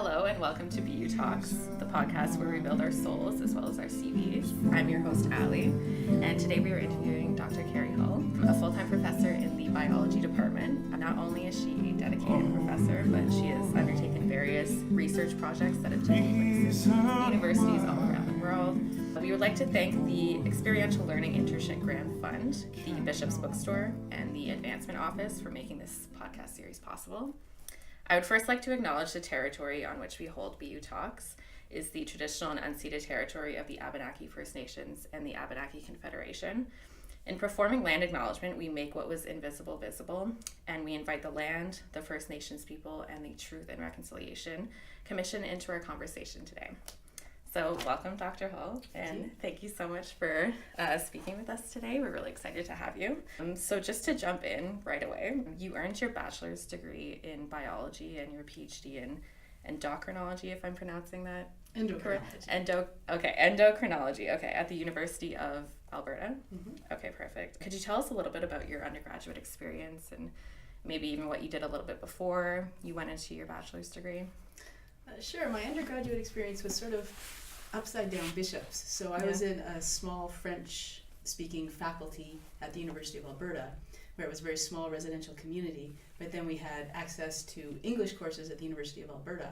Hello and welcome to BUtalks, the podcast where we build our souls as well as our CVs. I'm your host, Aly, and today we are interviewing Dr. Kerry Hull, a full-time professor in the biology department. Not only is she a dedicated professor, but she has undertaken various research projects that have taken place in universities all around the world. We would like to thank the Experiential Learning Internship Grant Fund, the Bishop's Bookstore, and the Advancement Office for making this podcast series possible. I would first like to acknowledge the territory on which we hold BUtalks is the traditional and unceded territory of the Abenaki First Nations and the Abenaki Confederation. In performing land acknowledgement, we make what was invisible visible, and we invite the land, the First Nations people, and the Truth and Reconciliation Commission into our conversation today. So welcome, Dr. Hull, and thank you so much for speaking with us today. We're really excited to have you. So just to jump in right away, you earned your bachelor's degree in biology and your PhD in endocrinology, if I'm pronouncing that correct. Endocrinology, at the University of Alberta. Mm-hmm. Okay, perfect. Could you tell us a little bit about your undergraduate experience and maybe even what you did a little bit before you went into your bachelor's degree? Sure. My undergraduate experience was sort of upside down Bishops. So I was in a small French-speaking faculty at the University of Alberta, where it was a very small residential community, but then we had access to English courses at the University of Alberta.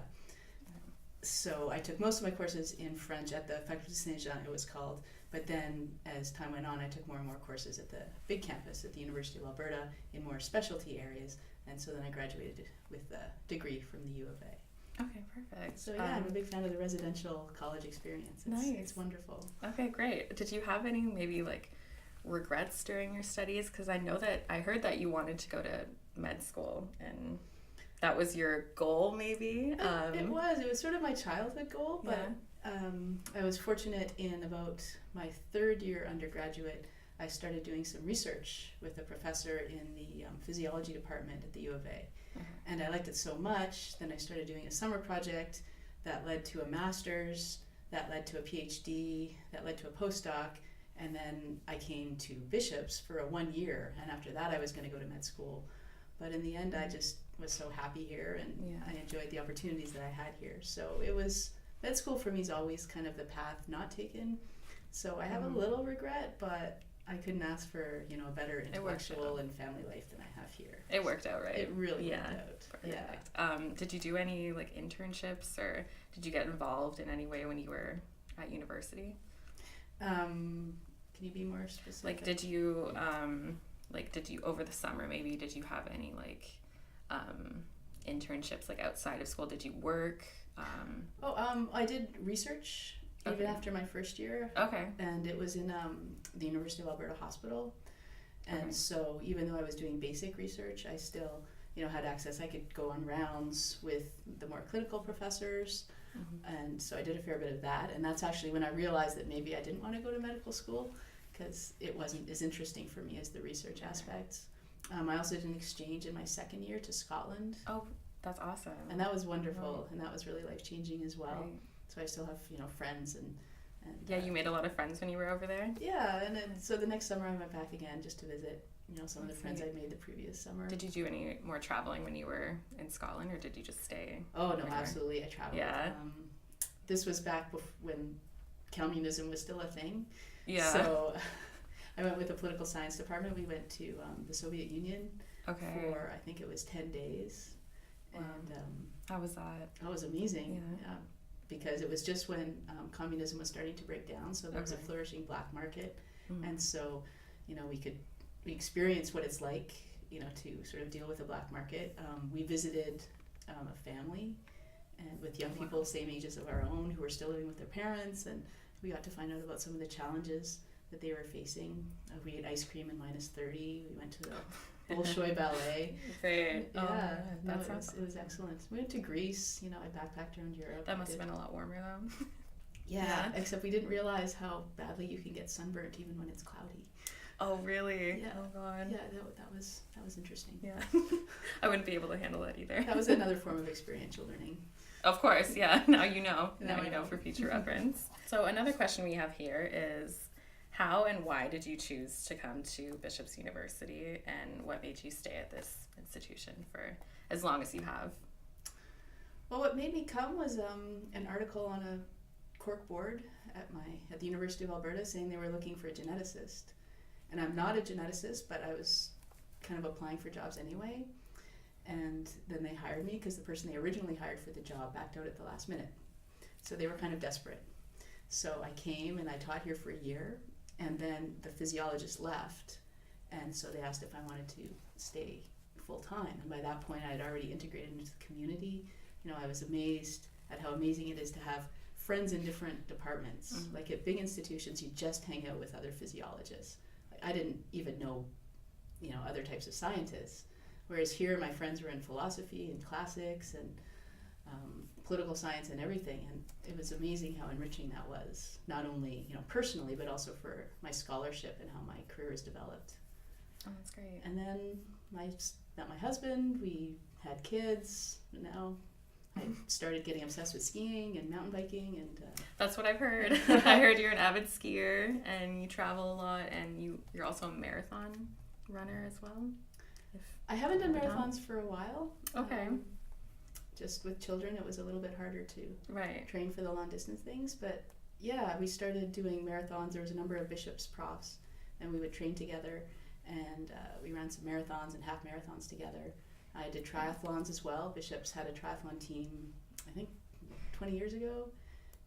So I took most of my courses in French at the Faculté Saint-Jean, it was called, but then as time went on, I took more and more courses at the big campus at the University of Alberta in more specialty areas, and so then I graduated with a degree from the U of A. Okay, perfect. So I'm a big fan of the residential college experience. It's wonderful. Okay, great. Did you have any maybe like regrets during your studies? Because I know that I heard that you wanted to go to med school and that was your goal maybe? It was sort of my childhood goal, but I was fortunate in about my third year undergraduate, I started doing some research with a professor in the physiology department at the U of A. And I liked it so much, then I started doing a summer project that led to a master's, that led to a PhD, that led to a postdoc, and then I came to Bishop's for a 1 year, and after that I was going to go to med school. But in the end I just was so happy here, and I enjoyed the opportunities that I had here. So med school for me is always kind of the path not taken. So I have a little regret, but I couldn't ask for, a better intellectual and family life than I have here. It worked out, right? It really worked out. Perfect. Yeah. Did you do any internships, or did you get involved in any way when you were at university? Can you be more specific? Did you over the summer maybe, did you have any internships outside of school? Did you work? I did research even after my first year. Okay. And it was in the University of Alberta Hospital. And so even though I was doing basic research, I still, had access. I could go on rounds with the more clinical professors. Mm-hmm. And so I did a fair bit of that. And that's actually when I realized that maybe I didn't want to go to medical school because it wasn't as interesting for me as the research aspects. I also did an exchange in my second year to Scotland. Oh, that's awesome. And that was wonderful. And that was really life-changing as well. Right. So I still have, friends and you made a lot of friends when you were over there? Yeah, and then, so the next summer I went back again just to visit, some of the friends I'd made the previous summer. Did you do any more traveling when you were in Scotland, or did you just stay? Oh, no, absolutely. I traveled. Yeah. This was back when communism was still a thing. Yeah. So I went with the political science department. We went to the Soviet Union for, I think it was 10 days. Wow. And how was that? That was amazing. Yeah. Because it was just when communism was starting to break down, so there was a flourishing black market, and so we experienced what it's like to sort of deal with the black market. We visited a family and with young people same ages of our own who were still living with their parents, and we got to find out about some of the challenges that they were facing. We ate ice cream in -30. We went to the Bolshoi Ballet. Great. It was excellent. We went to Greece. I backpacked around Europe. That must have been a lot warmer though. Yeah, except we didn't realize how badly you can get sunburnt even when it's cloudy. Oh really? Yeah. Oh god. Yeah, that was interesting. Yeah. I wouldn't be able to handle it either. That was another form of experiential learning. Of course, yeah. Now you know. Now you know for future reference. So another question we have here is, how and why did you choose to come to Bishop's University, and what made you stay at this institution for as long as you have? Well, what made me come was an article on a cork board at the University of Alberta saying they were looking for a geneticist. And I'm not a geneticist, but I was kind of applying for jobs anyway. And then they hired me because the person they originally hired for the job backed out at the last minute. So they were kind of desperate. So I came and I taught here for a year, and then the physiologist left. And so they asked if I wanted to stay full time. And by that point, I had already integrated into the community. You know, I was amazed at how amazing it is to have friends in different departments. Mm-hmm. Like at big institutions, you just hang out with other physiologists. Like, I didn't even know, you know, other types of scientists. Whereas here, my friends were in philosophy and classics and political science and everything. And it was amazing how enriching that was, not only, you know, personally, but also for my scholarship and how my career has developed. Oh, that's great. And then I met my husband, we had kids, and now I started getting obsessed with skiing and mountain biking. And that's what I've heard. I heard you're an avid skier and you travel a lot, and you're also a marathon runner as well. I haven't done marathons for a while. Okay. Just with children, it was a little bit harder to train for the long distance things. But yeah, we started doing marathons. There was a number of Bishops profs, and we would train together. And we ran some marathons and half marathons together. I did triathlons as well. Bishops had a triathlon team, I think, 20 years ago.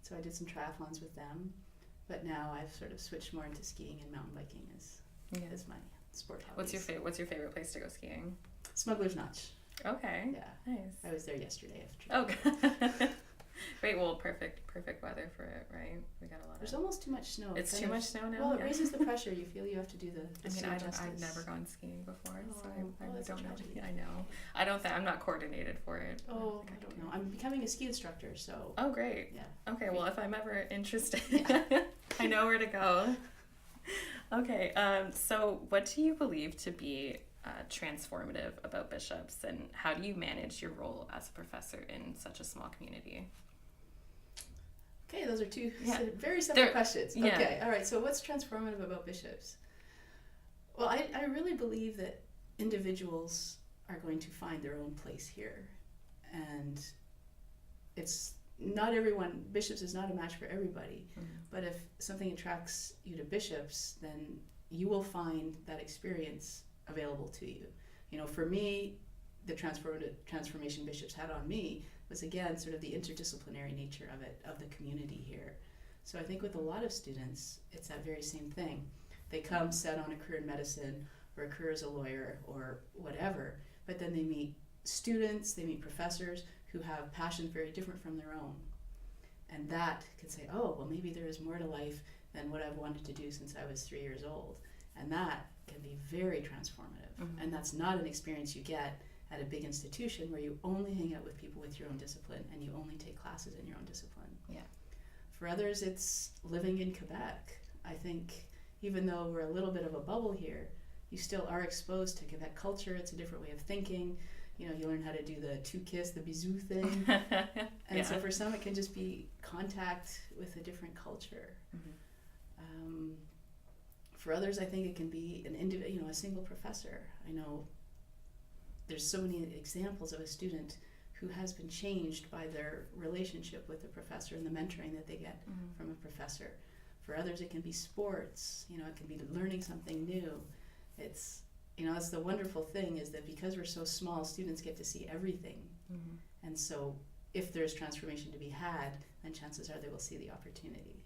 So I did some triathlons with them. But now I've sort of switched more into skiing and mountain biking as my sport hobbies. What's your favorite place to go skiing? Smuggler's Notch. Okay. Yeah. Nice. I was there yesterday. Okay. Great. Well, perfect weather for it, right? We got a lot. There's almost too much snow. It's too much snow now. Well, it raises the pressure. You feel you have to do the I've never gone skiing before, so I don't know. I know. I'm not coordinated for it. Oh, I don't know. I'm becoming a ski instructor, so. Oh, great. Yeah. Okay. Well, if I'm ever interested, I know where to go. Okay. So, what do you believe to be transformative about Bishops, and how do you manage your role as a professor in such a small community? Okay, those are two very separate questions. Okay, all right, so what's transformative about Bishops? Well, I really believe that individuals are going to find their own place here. And it's not everyone, Bishops is not a match for everybody. Mm-hmm. But if something attracts you to Bishops, then you will find that experience available to you. You know, for me, the transformation Bishops had on me was, again, sort of the interdisciplinary nature of the community here. So I think with a lot of students, it's that very same thing. They come set on a career in medicine or a career as a lawyer or whatever, but then they meet students, they meet professors who have passions very different from their own. And that can say, oh, well, maybe there is more to life than what I've wanted to do since I was 3 years old. And that can be very transformative. Mm-hmm. And that's not an experience you get at a big institution where you only hang out with people with your own discipline and you only take classes in your own discipline. Yeah. For others, it's living in Quebec. I think even though we're a little bit of a bubble here, you still are exposed to Quebec culture. It's a different way of thinking. You know, you learn how to do the two-kiss, the bisou thing. And so for some, it can just be contact with a different culture. Mm-hmm. For others, I think it can be a single professor. I know there's so many examples of a student who has been changed by their relationship with the professor and the mentoring that they get from a professor. For others, it can be sports. You know, it can be learning something new. It's, you know, that's the wonderful thing, is that because we're so small, students get to see everything. Mm-hmm. And so if there's transformation to be had, then chances are they will see the opportunity.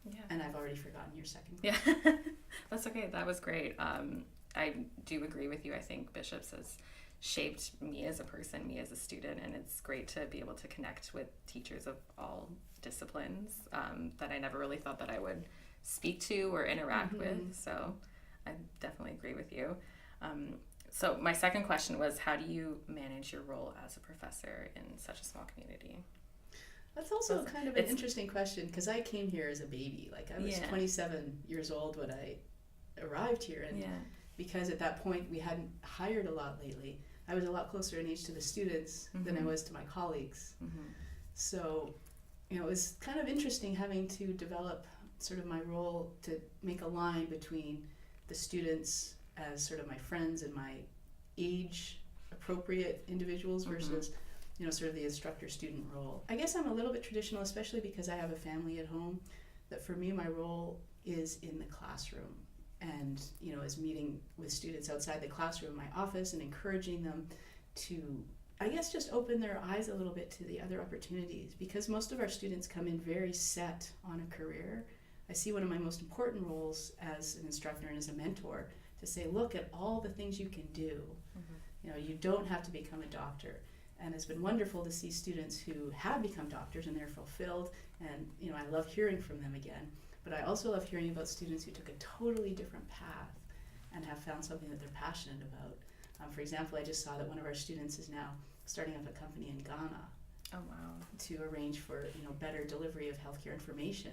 Yeah. And I've already forgotten your second question. Yeah, that's okay. That was great. I do agree with you. I think Bishops has shaped me as a person, me as a student, and it's great to be able to connect with teachers of all disciplines that I never really thought that I would speak to or interact with. So I definitely agree with you. So my second question was, how do you manage your role as a professor in such a small community? That's also kind of an interesting question, because I came here as a baby. Like, I was 27 years old when I arrived here, and because at that point we hadn't hired a lot lately, I was a lot closer in age to the students than I was to my colleagues. Mm-hmm. So, you know, it was kind of interesting having to develop sort of my role to make a line between the students as sort of my friends and my age appropriate individuals versus sort of the instructor-student role. I guess I'm a little bit traditional, especially because I have a family at home, that for me, my role is in the classroom and, is meeting with students outside the classroom, my office, and encouraging them to, I guess, just open their eyes a little bit to the other opportunities, because most of our students come in very set on a career. I see one of my most important roles as an instructor and as a mentor to say, look at all the things you can do. You don't have to become a doctor. And it's been wonderful to see students who have become doctors and they're fulfilled, and I love hearing from them again. But I also love hearing about students who took a totally different path and have found something that they're passionate about. For example, I just saw that one of our students is now starting up a company in Ghana. Oh, wow. To arrange for better delivery of healthcare information.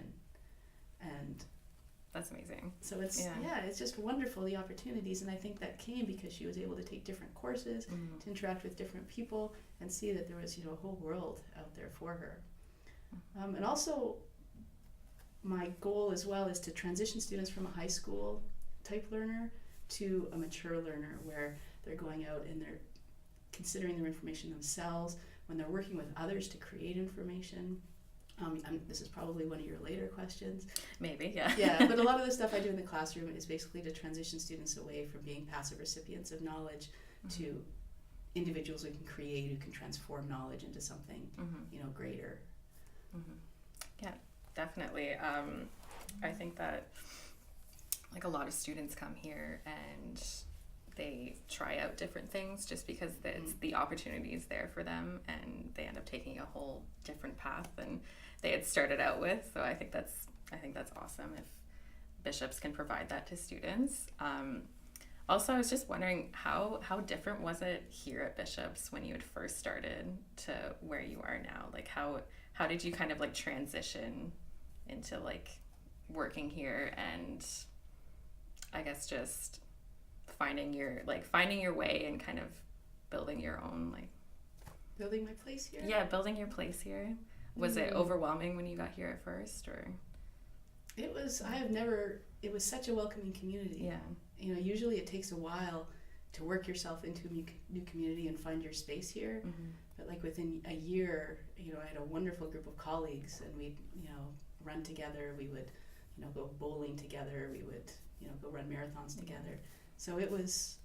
And that's amazing. So it's it's just wonderful, the opportunities, and I think that came because she was able to take different courses, to interact with different people, and see that there was a whole world out there for her. And also, my goal as well is to transition students from a high school type learner to a mature learner, where they're going out and they're considering their information themselves, when they're working with others to create information. This is probably one of your later questions. Maybe, yeah. Yeah, but a lot of the stuff I do in the classroom is basically to transition students away from being passive recipients of knowledge to individuals who can create, who can transform knowledge into something, greater. Yeah, definitely. I think that a lot of students come here and they try out different things just because the opportunity is there for them, and they end up taking a whole different path than they had started out with. So I think that's awesome if Bishops can provide that to students. Also, I was just wondering how different was it here at Bishops when you had first started to where you are now? How did you kind of transition into working here, and I guess just finding your way and kind of building your own building my place here? Yeah, building your place here. Was it overwhelming when you got here at first, or? It was such a welcoming community. Yeah. Usually it takes a while to work yourself into a new community and find your space here. But within a year, I had a wonderful group of colleagues, and we'd, run together. We would, go bowling together. We would, go run marathons together. So it was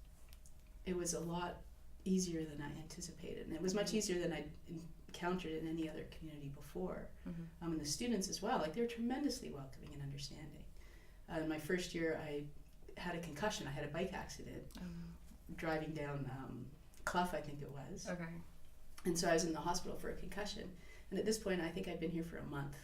a lot easier than I anticipated, and it was much easier than I encountered in any other community before. And the students as well, they were tremendously welcoming and understanding. In my first year, I had a concussion. I had a bike accident driving down Clough, I think it was. Okay. And so I was in the hospital for a concussion. And at this point, I think I'd been here for a month.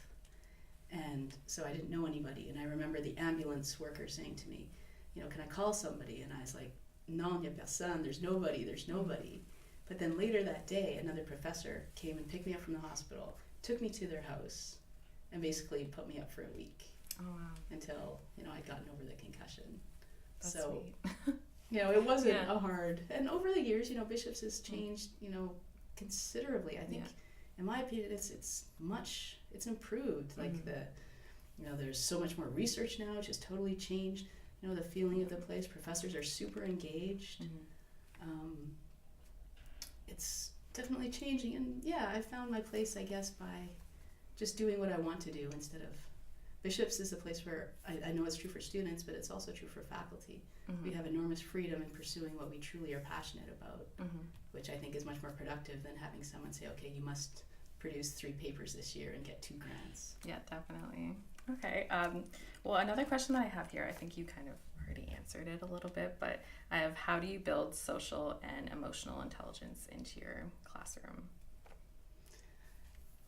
And so I didn't know anybody. And I remember the ambulance worker saying to me, can I call somebody? And I was like, non, y a personne, there's nobody. But then later that day, another professor came and picked me up from the hospital, took me to their house, and basically put me up for a week. Oh, wow. Until, I'd gotten over the concussion. That's so, sweet. It wasn't a hard, and over the years, Bishops has changed, considerably. I think, in my opinion, it's improved. There's so much more research now, it's just totally changed. The feeling of the place. Professors are super engaged. It's definitely changing, and I found my place, I guess, by just doing what I want to do instead of. Bishops is a place where I know it's true for students, but it's also true for faculty. We have enormous freedom in pursuing what we truly are passionate about, which I think is much more productive than having someone say, okay, you must produce 3 papers this year and get 2 grants. Yeah, definitely. Okay. Well, another question that I have here, I think you kind of already answered it a little bit, but I have, how do you build social and emotional intelligence into your classroom?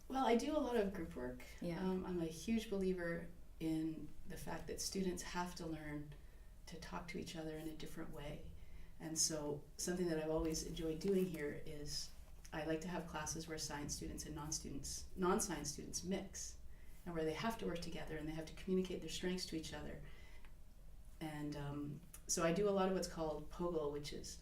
Well, I do a lot of group work. Yeah. I'm a huge believer in the fact that students have to learn to talk to each other in a different way. And so something that I've always enjoyed doing here is I like to have classes where science students and non-science students mix, and where they have to work together and they have to communicate their strengths to each other. And so I do a lot of what's called POGL, which is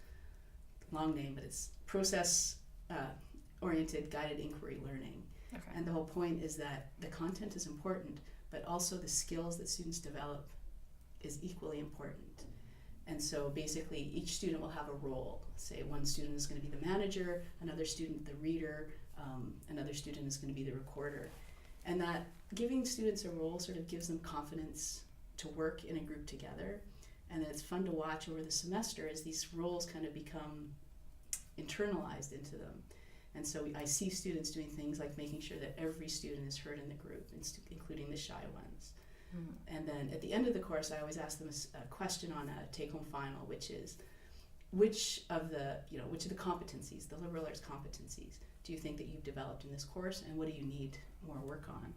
a long name, but it's process-oriented guided inquiry learning. Okay. And the whole point is that the content is important, but also the skills that students develop is equally important. And so basically each student will have a role. Say one student is going to be the manager, another student the reader, another student is going to be the recorder. And that giving students a role sort of gives them confidence to work in a group together. And it's fun to watch over the semester as these roles kind of become internalized into them. And so I see students doing things like making sure that every student is heard in the group, including the shy ones. And then at the end of the course, I always ask them a question on a take-home final, which is, which of the competencies, the liberal arts competencies, do you think that you've developed in this course, and what do you need more work on?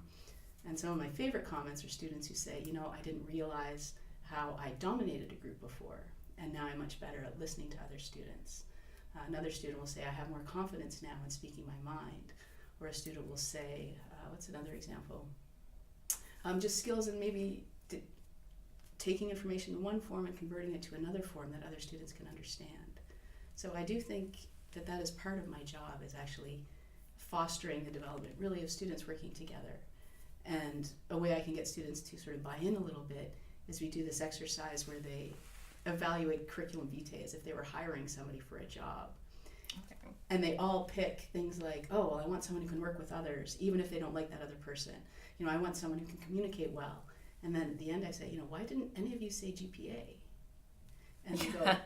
And some of my favorite comments are students who say, I didn't realize how I dominated a group before, and now I'm much better at listening to other students. Another student will say, I have more confidence now in speaking my mind. Or a student will say, what's another example? Just skills in maybe taking information in one form and converting it to another form that other students can understand. So I do think that is part of my job, is actually fostering the development really of students working together. And a way I can get students to sort of buy in a little bit is we do this exercise where they evaluate curriculum vitae as if they were hiring somebody for a job. Okay. And they all pick things like, I want someone who can work with others, even if they don't like that other person. I want someone who can communicate well. And then at the end I say, why didn't any of you say GPA? And they go,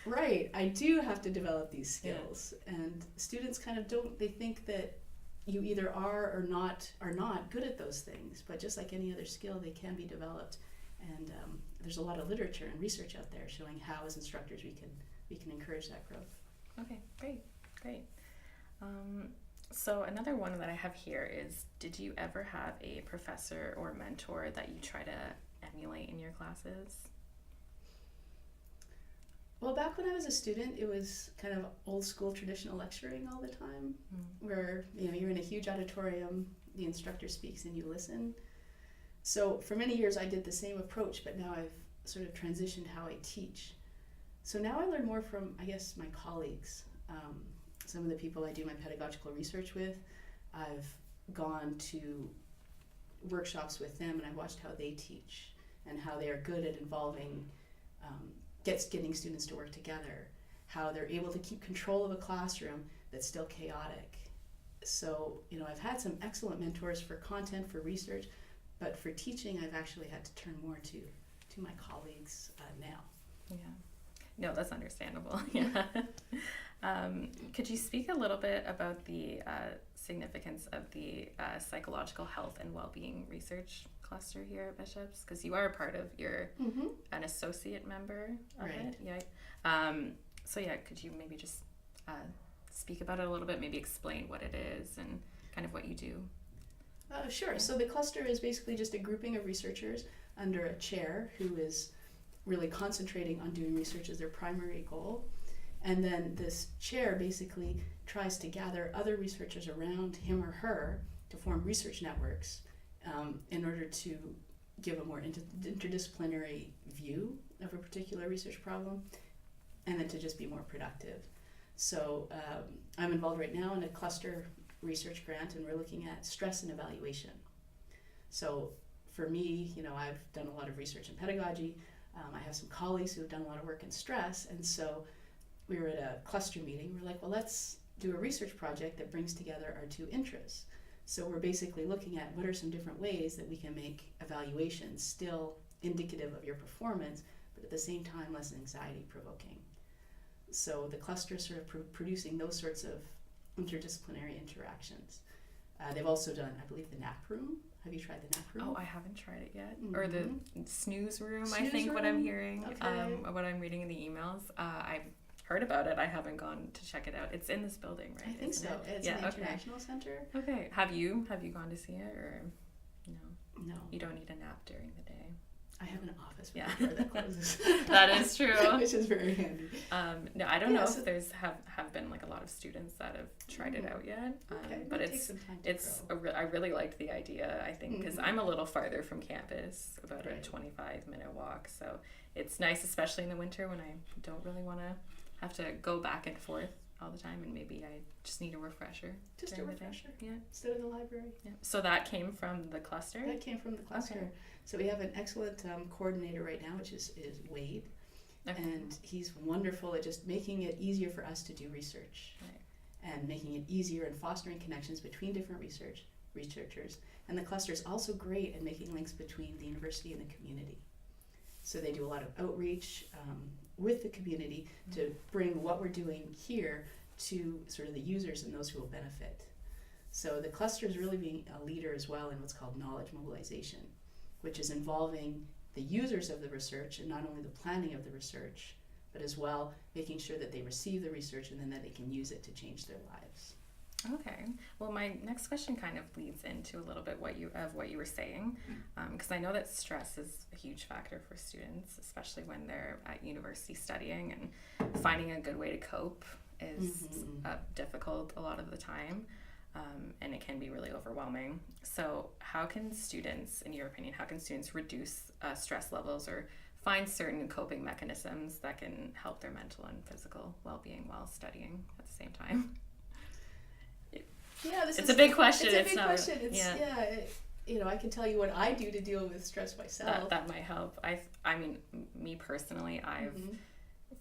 right, I do have to develop these skills. Yeah. And students kind of they think that you either are or not good at those things, but just like any other skill, they can be developed. And there's a lot of literature and research out there showing how, as instructors, we can encourage that growth. Okay, great. So another one that I have here is, did you ever have a professor or mentor that you try to emulate in your classes? Well, back when I was a student, it was kind of old school traditional lecturing all the time, where you're in a huge auditorium, the instructor speaks and you listen. So for many years I did the same approach, but now I've sort of transitioned how I teach. So now I learn more from, I guess, my colleagues. Some of the people I do my pedagogical research with, I've gone to workshops with them and I've watched how they teach and how they are good at involving, getting students to work together, how they're able to keep control of a classroom that's still chaotic. So, I've had some excellent mentors for content, for research, but for teaching, I've actually had to turn more to my colleagues now. Yeah. No, that's understandable. Yeah. Could you speak a little bit about the significance of the psychological health and well-being research cluster here at Bishops? Because you are a part of, you're an associate member of it. Yeah. So yeah, could you maybe just speak about it a little bit, maybe explain what it is and kind of what you do? Sure. Yeah. So the cluster is basically just a grouping of researchers under a chair who is really concentrating on doing research as their primary goal. And then this chair basically tries to gather other researchers around him or her to form research networks in order to give a more interdisciplinary view of a particular research problem, and then to just be more productive. So I'm involved right now in a cluster research grant, and we're looking at stress and evaluation. So for me, I've done a lot of research in pedagogy. I have some colleagues who have done a lot of work in stress, and so we were at a cluster meeting. We're like, well, let's do a research project that brings together our two interests. So we're basically looking at what are some different ways that we can make evaluations still indicative of your performance, but at the same time less anxiety provoking. So the cluster is sort of producing those sorts of interdisciplinary interactions. They've also done, I believe, the nap room. Have you tried the nap room? Oh, I haven't tried it yet. Or the snooze room, I think, what I'm hearing, what I'm reading in the emails. I've heard about it. I haven't gone to check it out. It's in this building, right? I think so. It's in the International Center. Okay. Have you gone to see it, or no? No. You don't need a nap during the day. I have an office that closes. That is true. Which is very handy. No, I don't know if there's have been like a lot of students that have tried it out yet. But I really liked the idea, I think, because I'm a little farther from campus, about a 25-minute walk. So it's nice, especially in the winter when I don't really want to have to go back and forth all the time, and maybe I just need a refresher. Just a refresher. Yeah. Instead of the library. Yeah. So that came from the cluster? That came from the cluster. Okay. So we have an excellent coordinator right now, which is Wade. Okay. And he's wonderful at just making it easier for us to do research. Right. And making it easier and fostering connections between different researchers. And the cluster is also great at making links between the university and the community. So they do a lot of outreach with the community to bring what we're doing here to sort of the users and those who will benefit. So the cluster is really being a leader as well in what's called knowledge mobilization, which is involving the users of the research and not only the planning of the research, but as well making sure that they receive the research and then that they can use it to change their lives. Okay. Well, my next question kind of leads into a little bit what you were saying, because I know that stress is a huge factor for students, especially when they're at university studying, and finding a good way to cope is difficult a lot of the time, and it can be really overwhelming. So how can students, in your opinion, reduce stress levels or find certain coping mechanisms that can help their mental and physical well-being while studying at the same time? Yeah, it's a big question. It's a big question. I can tell you what I do to deal with stress myself. That might help. I mean, me personally, I've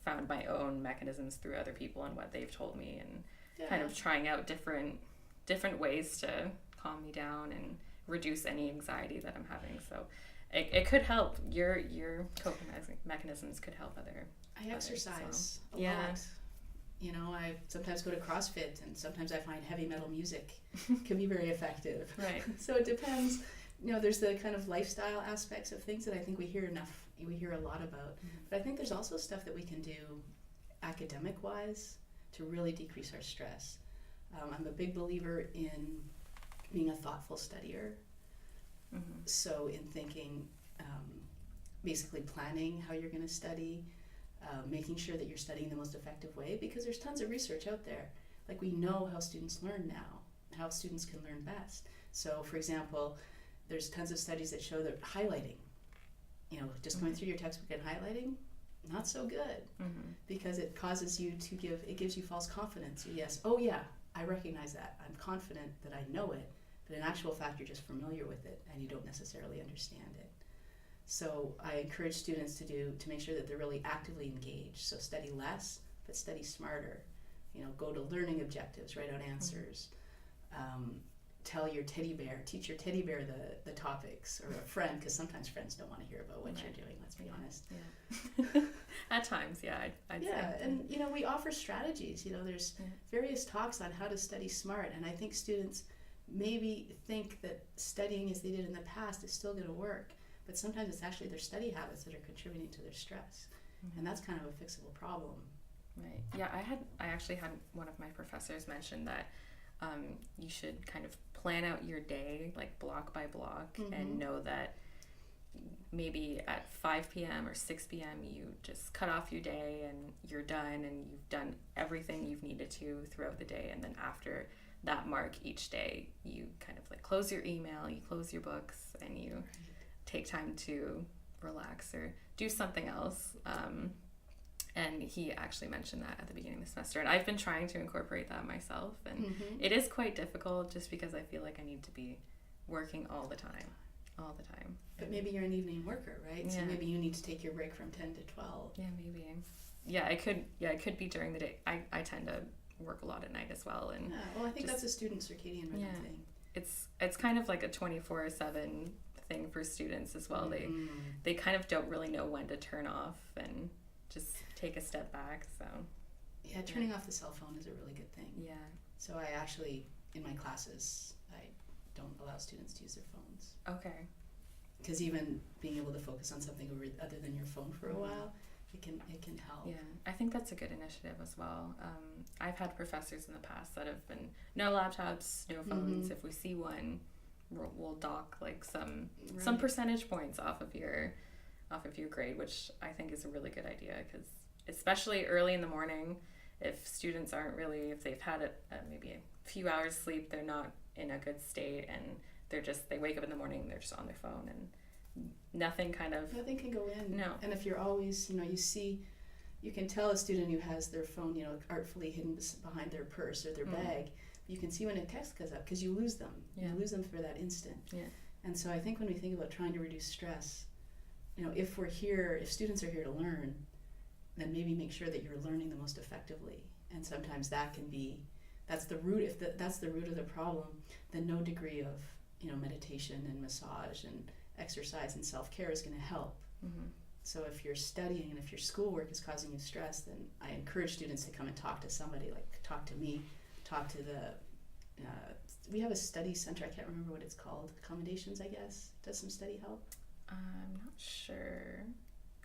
found my own mechanisms through other people and what they've told me, and kind of trying out different ways to calm me down and reduce any anxiety that I'm having. So it could help. Your coping mechanisms could help other. I exercise a lot. I sometimes go to CrossFit, and sometimes I find heavy metal music can be very effective. Right. So it depends. There's the kind of lifestyle aspects of things that I think we hear a lot about. But I think there's also stuff that we can do academic-wise to really decrease our stress. I'm a big believer in being a thoughtful studier. So in thinking, basically planning how you're going to study, making sure that you're studying the most effective way, because there's tons of research out there. Like, we know how students learn now, how students can learn best. So, for example, there's tons of studies that show that highlighting, just going through your textbook and highlighting, not so good, because it causes you it gives you false confidence. Yes, oh yeah, I recognize that. I'm confident that I know it, but in actual fact, you're just familiar with it and you don't necessarily understand it. So I encourage students to make sure that they're really actively engaged. So study less, but study smarter. Go to learning objectives, write out answers. Teach your teddy bear the topics, or a friend, because sometimes friends don't want to hear about what you're doing, let's be honest. Yeah. At times, yeah. I'd say. And we offer strategies. There's various talks on how to study smart, and I think students maybe think that studying as they did in the past is still going to work. But sometimes it's actually their study habits that are contributing to their stress. And that's kind of a fixable problem. Right. Yeah, I actually had one of my professors mention that you should kind of plan out your day, like block by block, and know that maybe at 5 p.m. or 6 p.m. you just cut off your day and you're done, and you've done everything you've needed to throughout the day. And then after that mark each day, you kind of like close your email, you close your books, and you take time to relax or do something else. And he actually mentioned that at the beginning of the semester, and I've been trying to incorporate that myself, and it is quite difficult just because I feel like I need to be working all the time. But maybe you're an evening worker, right? So maybe you need to take your break from 10 to 12. Yeah, maybe. Yeah, it could be during the day. I tend to work a lot at night as well, and I think that's a student circadian rhythm thing. It's kind of like a 24/7 thing for students as well. They kind of don't really know when to turn off and just take a step back. So turning off the cell phone is a really good thing. So I actually, in my classes, I don't allow students to use their phones. Okay. Because even being able to focus on something other than your phone for a while, it can help. Yeah, I think that's a good initiative as well. I've had professors in the past that have been no laptops, no phones. If we see one, we'll dock like some percentage points off of your grade, which I think is a really good idea, because especially early in the morning, if students if they've had maybe a few hours sleep, they're not in a good state, and they wake up in the morning and they're just on their phone, and nothing can go in. No. And if you're always, you can tell a student who has their phone, artfully hidden behind their purse or their bag. You can see when a text comes up, because you lose them. You lose them for that instant. And so I think when we think about trying to reduce stress, if students are here to learn, then maybe make sure that you're learning the most effectively. And sometimes that can be, that's the root. If that's the root of the problem, then no degree of meditation and massage and exercise and self-care is going to help. Mm-hmm. So if you're studying and if your schoolwork is causing you stress, then I encourage students to come and talk to somebody, like talk to me, talk to we have a study center, I can't remember what it's called, Accommodations, I guess, does some study help. I'm not sure.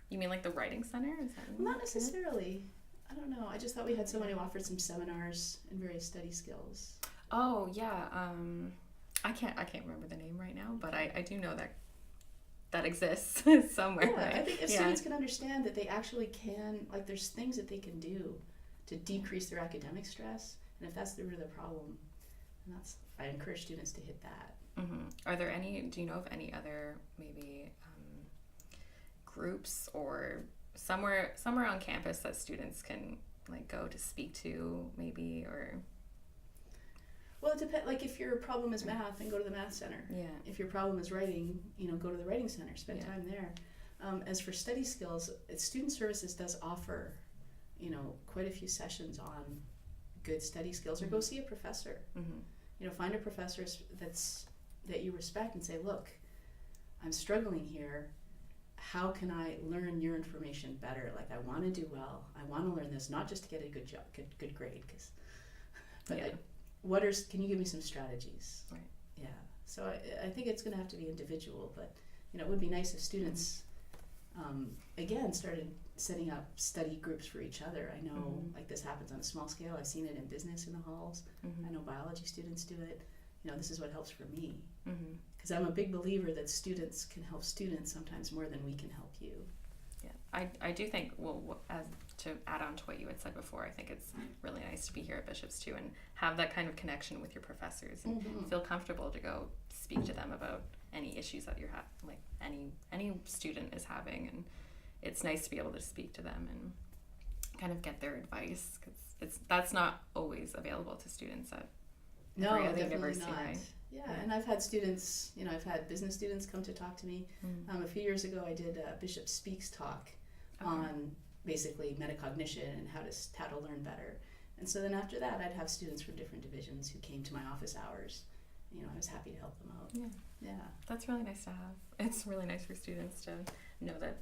You mean like the writing center? Is that Not necessarily. I don't know. I just thought we had someone who offered some seminars in various study skills. Oh yeah. I can't remember the name right now, but I do know that exists somewhere. Yeah, right? I think if students can understand that they actually can, like, there's things that they can do to decrease their academic stress, and if that's the root of the problem, then I encourage students to hit that. Mm-hmm. Do you know of any other maybe groups or somewhere on campus that students can like go to speak to maybe, or? Well, it depends. Like, if your problem is math, then go to the math center. Yeah. If your problem is writing, go to the writing center. Spend time there. As for study skills, Student Services does offer, quite a few sessions on good study skills. Or go see a professor. Mm-hmm. Find a professor that you respect and say, look, I'm struggling here. How can I learn your information better? Like, I want to do well. I want to learn this, not just to get a good job, good grade, can you give me some strategies? Right. Yeah. So I think it's going to have to be individual, but it would be nice if students, again, started setting up study groups for each other. I know like this happens on a small scale. I've seen it in business in the halls. I know biology students do it. This is what helps for me. Because I'm a big believer that students can help students sometimes more than we can help you. Yeah, I do think, as to add on to what you had said before, I think it's really nice to be here at Bishop's too and have that kind of connection with your professors and feel comfortable to go speak to them about any issues that you're like any student is having, and it's nice to be able to speak to them and kind of get their advice, because that's not always available to students at every other university, right? Yeah, and I've had students, I've had business students come to talk to me. A few years ago, I did a Bishop Speaks talk on basically metacognition and how to learn better. And so then after that, I'd have students from different divisions who came to my office hours. I was happy to help them out. Yeah. That's really nice to have. It's really nice for students to know that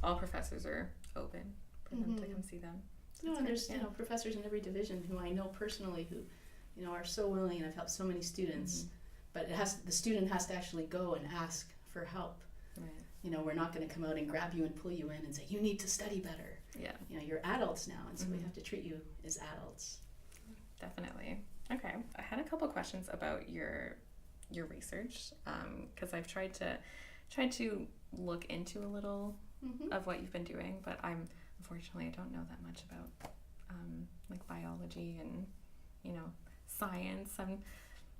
all professors are open for them to come see them. And there's professors in every division who I know personally who are so willing, and I've helped so many students, but the student has to actually go and ask for help. Right. We're not going to come out and grab you and pull you in and say, you need to study better. Yeah. You're adults now, and so we have to treat you as adults. Definitely. Okay. I had a couple questions about your research, because I've tried to look into a little of what you've been doing, but unfortunately I don't know that much about like biology and science. I'm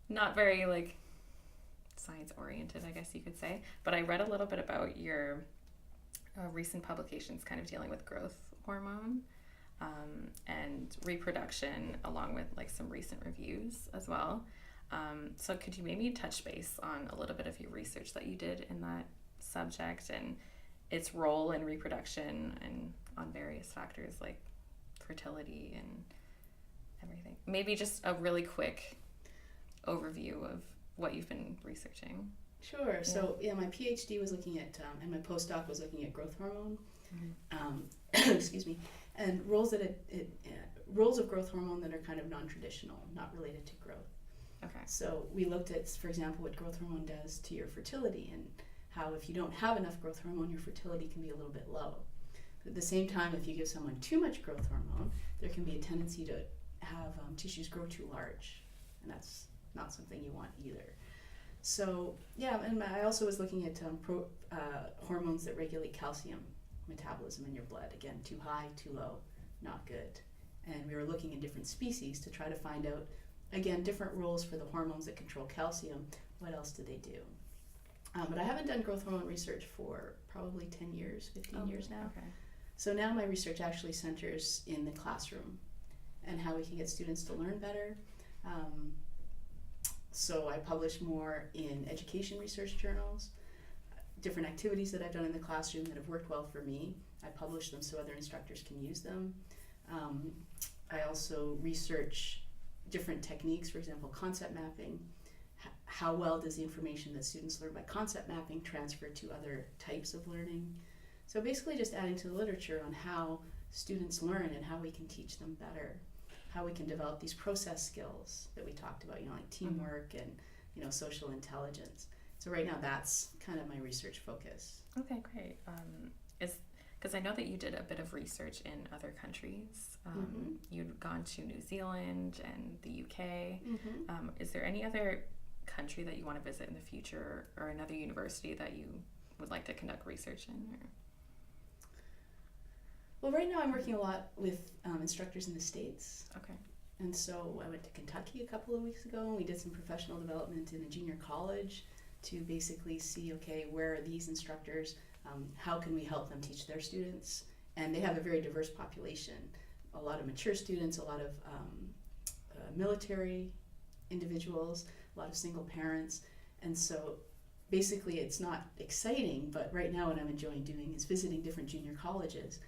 not very like science oriented, I guess you could say, but I read a little bit about your recent publications kind of dealing with growth hormone and reproduction, along with like some recent reviews as well. So could you maybe touch base on a little bit of your research that you did in that subject and its role in reproduction and on various factors like fertility and everything? Maybe just a really quick overview of what you've been researching. Sure. Yeah. So my PhD was looking at, and my postdoc was looking at growth hormone. Excuse me, and roles of growth hormone that are kind of non-traditional, not related to growth. Okay. So we looked at, for example, what growth hormone does to your fertility, and how if you don't have enough growth hormone, your fertility can be a little bit low. But at the same time, if you give someone too much growth hormone, there can be a tendency to have tissues grow too large, and that's not something you want either. So and I also was looking at hormones that regulate calcium metabolism in your blood. Again, too high, too low, not good. And we were looking at different species to try to find out, again, different roles for the hormones that control calcium. What else do they do? But I haven't done growth hormone research for probably 10 years, 15 years now. Okay. So now my research actually centers in the classroom and how we can get students to learn better. So I publish more in education research journals, different activities that I've done in the classroom that have worked well for me. I publish them so other instructors can use them. I also research different techniques, for example, concept mapping. How well does the information that students learn by concept mapping transfer to other types of learning? So basically just adding to the literature on how students learn and how we can teach them better, how we can develop these process skills that we talked about, like teamwork and, social intelligence. So right now that's kind of my research focus. Okay, great. Because I know that you did a bit of research in other countries. You'd gone to New Zealand and the UK. Is there any other country that you want to visit in the future, or another university that you would like to conduct research in? Or? Well, right now I'm working a lot with instructors in the States. Okay. And so I went to Kentucky a couple of weeks ago, and we did some professional development in a junior college to basically see, okay, where are these instructors? How can we help them teach their students? And they have a very diverse population. A lot of mature students, a lot of military individuals, a lot of single parents. And so basically it's not exciting, but right now what I'm enjoying doing is visiting different junior colleges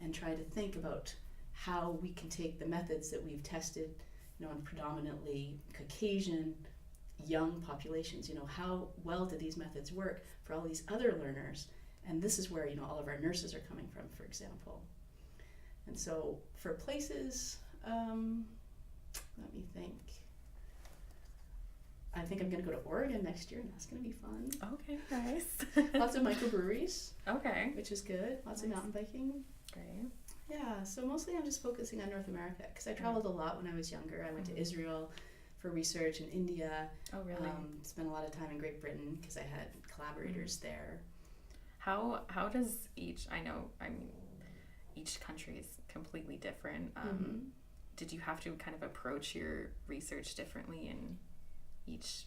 and try to think about how we can take the methods that we've tested, in predominantly Caucasian young populations, how well do these methods work for all these other learners? And this is where, all of our nurses are coming from, for example. And so for places, let me think. I think I'm going to go to Oregon next year, and that's going to be fun. Okay, nice. Lots of microbreweries. Okay. Which is good. Lots of mountain biking. Great. Yeah, so mostly I'm just focusing on North America because I traveled a lot when I was younger. I went to Israel for research, in India. Oh, really? Spent a lot of time in Great Britain because I had collaborators there. How does each country is completely different. Did you have to kind of approach your research differently in each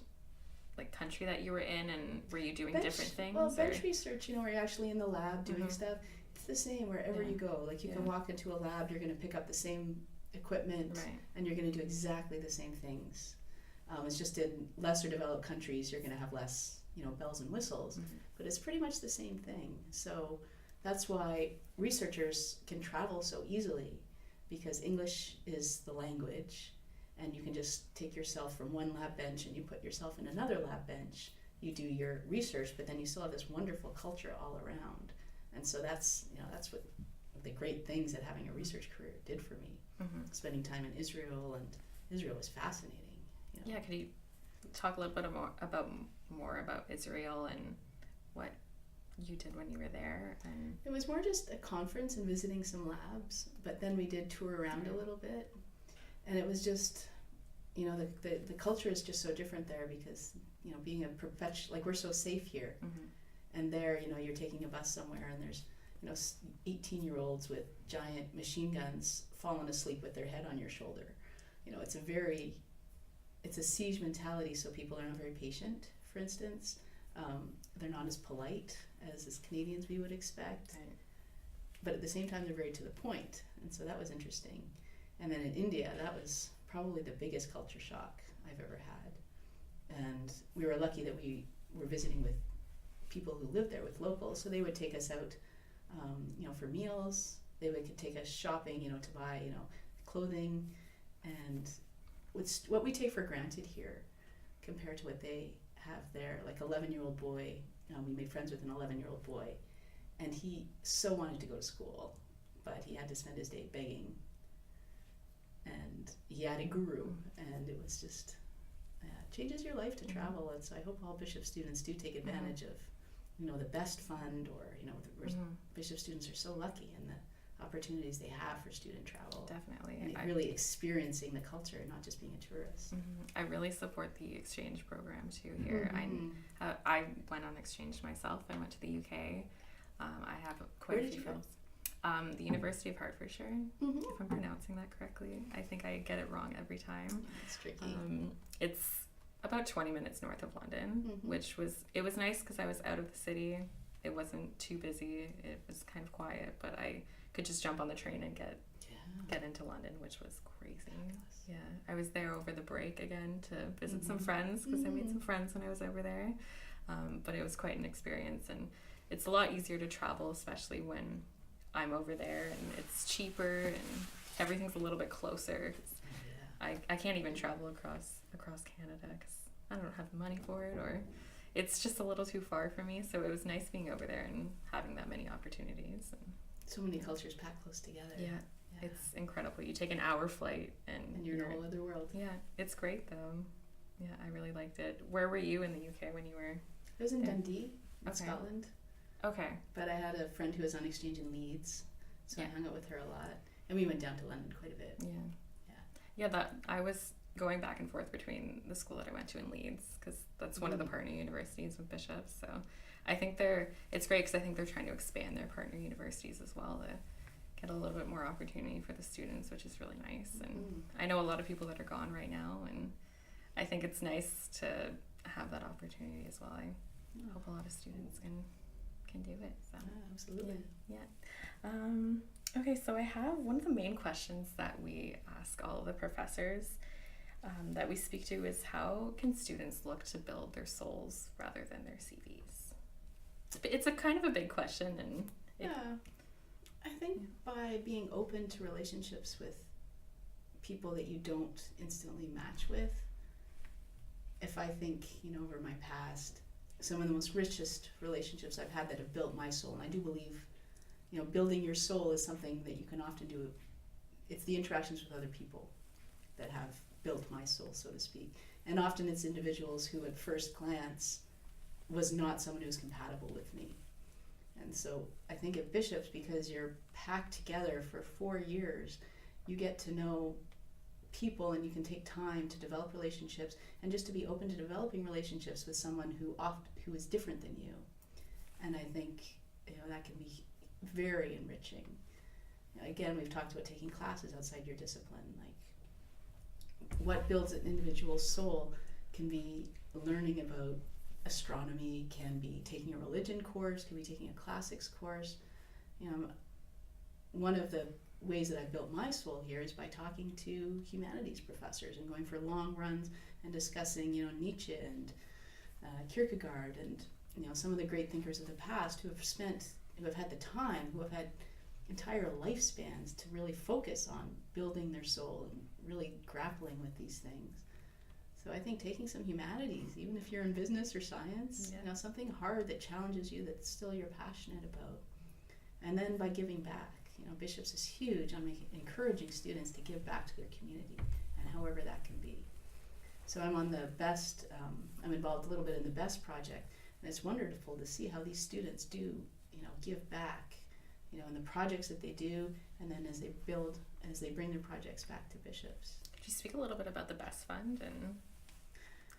country that you were in, and were you doing different things? Well, bench research, where you're actually in the lab doing stuff, it's the same wherever you go. You can walk into a lab, you're going to pick up the same equipment, and you're going to do exactly the same things. It's just in lesser developed countries, you're going to have less, bells and whistles, but it's pretty much the same thing. So that's why researchers can travel so easily, because English is the language, and you can just take yourself from one lab bench and you put yourself in another lab bench. You do your research, but then you still have this wonderful culture all around. And so that's what the great things that having a research career did for me. Spending time in Israel, and Israel was fascinating. Yeah, could you talk a little bit more about Israel and what you did when you were there? And it was more just a conference and visiting some labs, but then we did tour around a little bit, and it was just, the culture is just so different there because, being a professional, we're so safe here, and there, you're taking a bus somewhere and there's, 18-year-olds with giant machine guns falling asleep with their head on your shoulder. It's a siege mentality, so people are not very patient, for instance. They're not as polite as Canadians we would expect. Right. But at the same time, they're very to the point. And so that was interesting. And then in India, that was probably the biggest culture shock I've ever had. And we were lucky that we were visiting with people who lived there, with locals. So they would take us out, for meals. They would take us shopping, to buy, clothing. And what we take for granted here compared to what they have there, 11-year-old boy, we made friends with an 11-year-old boy, and he so wanted to go to school, but he had to spend his day begging, and he had a guru, and it was just, changes your life to travel. And so I hope all Bishop students do take advantage of, the best fund, or, Bishop students are so lucky in the opportunities they have for student travel. Definitely. And really experiencing the culture, not just being a tourist. I really support the exchange program too here. I went on exchange myself. I went to the UK. I have quite a few friends. The University of Hertfordshire, if I'm pronouncing that correctly. I think I get it wrong every time. It's tricky. It's about 20 minutes north of London, it was nice because I was out of the city. It wasn't too busy. It was kind of quiet, but I could just jump on the train and get into London, which was crazy. Fabulous. Yeah, I was there over the break again to visit some friends, because I made some friends when I was over there. But it was quite an experience, and it's a lot easier to travel, especially when I'm over there and it's cheaper and everything's a little bit closer. I can't even travel across Canada because I don't have the money for it, or it's just a little too far for me. So it was nice being over there and having that many opportunities. And so many cultures packed close together. Yeah. It's incredible. You take an hour flight and you're in a whole other world. Yeah, it's great though. Yeah, I really liked it. Where were you in the UK when you were? I was in Dundee, in Scotland. Okay. But I had a friend who was on exchange in Leeds, so I hung out with her a lot. And we went down to London quite a bit. Yeah, that I was going back and forth between the school that I went to in Leeds, because that's one of the partner universities with Bishops. So I think it's great because I think they're trying to expand their partner universities as well to get a little bit more opportunity for the students, which is really nice. And I know a lot of people that are gone right now, and I think it's nice to have that opportunity as well. I hope a lot of students can do it. So. Absolutely. Yeah. Okay, so I have one of the main questions that we ask all of the professors that we speak to is, how can students look to build their souls rather than their CVs? It's a kind of a big question, and I think by being open to relationships with people that you don't instantly match with. If I think, over my past, some of the most richest relationships I've had that have built my soul, and I do believe, building your soul is something that you can often do. It's the interactions with other people that have built my soul, so to speak. And often it's individuals who at first glance was not someone who was compatible with me. And so I think at Bishops, because you're packed together for 4 years, you get to know people and you can take time to develop relationships and just to be open to developing relationships with someone who is different than you. And I think that can be very enriching. Again, we've talked about taking classes outside your discipline. Like, what builds an individual's soul can be learning about astronomy, can be taking a religion course, can be taking a classics course. One of the ways that I've built my soul here is by talking to humanities professors and going for long runs and discussing, Nietzsche and Kierkegaard and, some of the great thinkers of the past who have had the time, who have had entire lifespans to really focus on building their soul and really grappling with these things. So I think taking some humanities, even if you're in business or science, something hard that challenges you that still you're passionate about. And then by giving back, Bishops is huge on encouraging students to give back to their community, and however that can be. So I'm on the BEST, I'm involved a little bit in the BEST project, and it's wonderful to see how these students do, give back, in the projects that they do, and then as they bring their projects back to Bishops. Could you speak a little bit about the BEST Fund and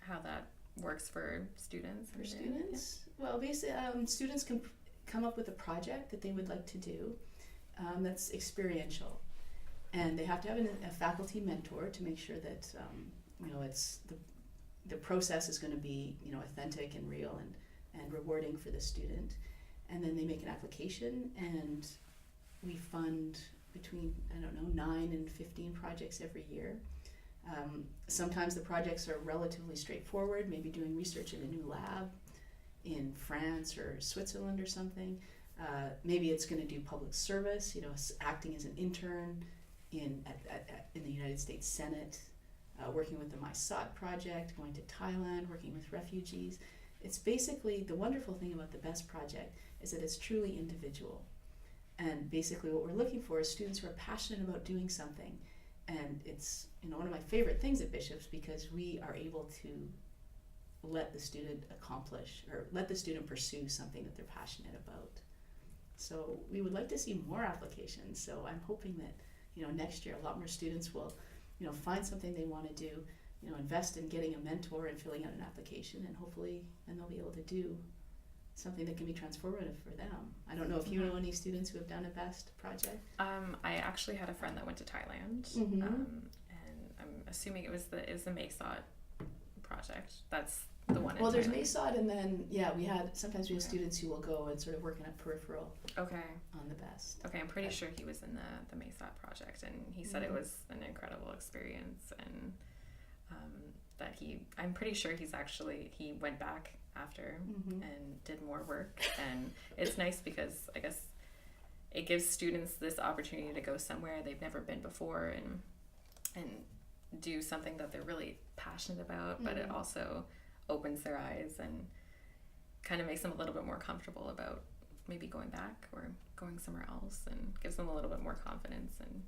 how that works for students? For students? Yeah. Well, basically, students can come up with a project that they would like to do that's experiential. And they have to have a faculty mentor to make sure that, it's the process is going to be, authentic and real and rewarding for the student. And then they make an application, and we fund between, 9 and 15 projects every year. Sometimes the projects are relatively straightforward, maybe doing research in a new lab in France or Switzerland or something. Maybe it's going to do public service, acting as an intern in the United States Senate, working with the MySOT project, going to Thailand, working with refugees. It's basically, the wonderful thing about the BEST project is that it's truly individual. And basically what we're looking for is students who are passionate about doing something. And it's one of my favorite things at Bishops, because we are able to let the student accomplish, or let the student pursue something that they're passionate about. So we would like to see more applications. So I'm hoping that next year a lot more students will find something they want to do, invest in getting a mentor and filling out an application, and hopefully then they'll be able to do something that can be transformative for them. I don't know if you know any students who have done a BEST project. I actually had a friend that went to Thailand, and I'm assuming it was the MASOT project. That's the one. Well, there's MASOT, and then we have students who will go and sort of work in a peripheral. On the BEST. Okay, I'm pretty sure he was in the MASOT project, and he said it was an incredible experience, and I'm pretty sure he went back after and did more work. And it's nice because I guess it gives students this opportunity to go somewhere they've never been before and do something that they're really passionate about, but it also opens their eyes and kind of makes them a little bit more comfortable about maybe going back or going somewhere else, and gives them a little bit more confidence in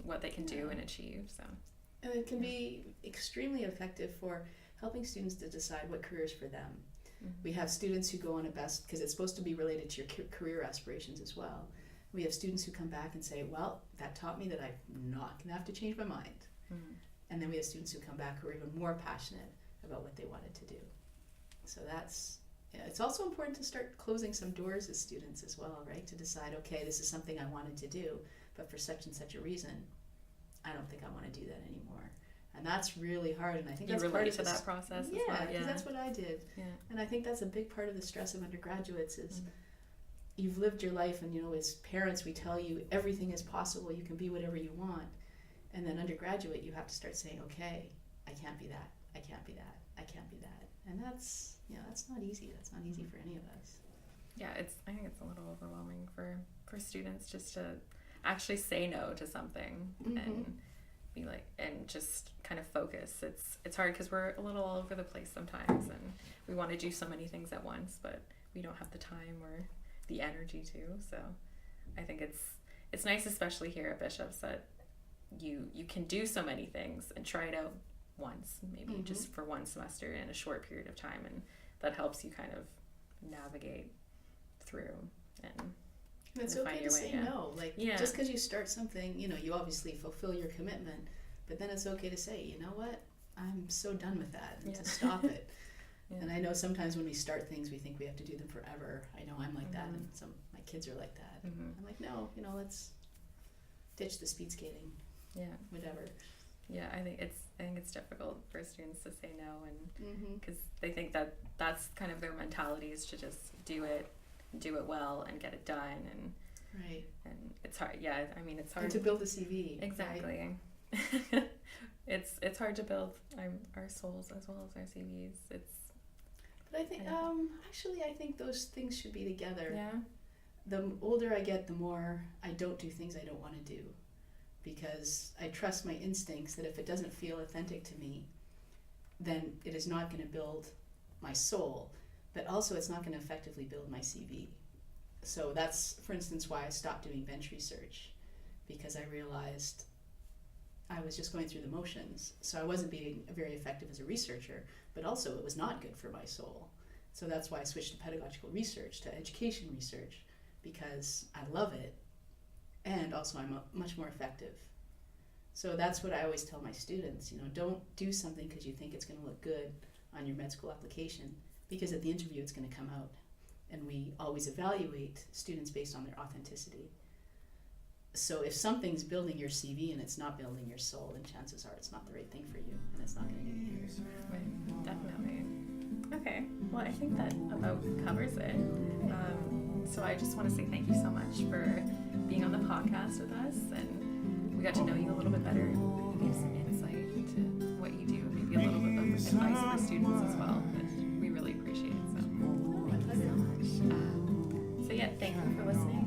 what they can do and achieve. So, and it can be extremely effective for helping students to decide what careers for them. We have students who go on because it's supposed to be related to your career aspirations as well. We have students who come back and say, well, that taught me that I'm not going to have to change my mind. And then we have students who come back who are even more passionate about what they wanted to do. So it's also important to start closing some doors as students as well, right? To decide, okay, this is something I wanted to do, but for such and such a reason, I don't think I want to do that anymore. And that's really hard, and I think that's part of that process as well. Yeah, because that's what I did. Yeah. And I think that's a big part of the stress of undergraduates is you've lived your life, and as parents we tell you everything is possible, you can be whatever you want. And then undergraduate you have to start saying, okay, I can't be that, I can't be that, I can't be that. And that's not easy. That's not easy for any of us. Yeah, I think it's a little overwhelming for students just to actually say no to something and be like, and just kind of focus. It's hard because we're a little all over the place sometimes, and we want to do so many things at once, but we don't have the time or the energy to. So I think it's nice, especially here at Bishop's, that you can do so many things and try it out once, maybe just for one semester in a short period of time, and that helps you kind of navigate through and it's okay to say no. Just because you start something, you obviously fulfill your commitment, but then it's okay to say, you know what, I'm so done with that, and to stop it. And I know sometimes when we start things we think we have to do them forever. I know I'm like that, and my kids are like that. I'm like, no, let's ditch the speed skating. Whatever. Yeah, I think it's difficult for students to say no, and because they think that that's kind of their mentality, is to just do it well and get it done, and it's hard. Yeah, I mean, it's hard and to build a CV. Exactly. Right? it's hard to build our souls as well as our CVs. But I think I think those things should be together. Yeah. The older I get, the more I don't do things I don't want to do, because I trust my instincts that if it doesn't feel authentic to me, then it is not going to build my soul, but also it's not going to effectively build my CV. So that's, for instance, why I stopped doing bench research, because I realized I was just going through the motions. So I wasn't being very effective as a researcher, but also it was not good for my soul. So that's why I switched to pedagogical research, to education research, because I love it, and also I'm much more effective. So that's what I always tell my students, don't do something because you think it's going to look good on your med school application, because at the interview it's going to come out. And we always evaluate students based on their authenticity. So if something's building your CV and it's not building your soul, then chances are it's not the right thing for you, and it's not going to do you either. Right, definitely. Okay, well, I think that about covers it. So I just want to say thank you so much for being on the podcast with us, and we got to know you a little bit better, and you gave some insight into what you do, maybe a little bit of advice for students as well, that we really appreciate. So thank you so much. So yeah, thank you for listening.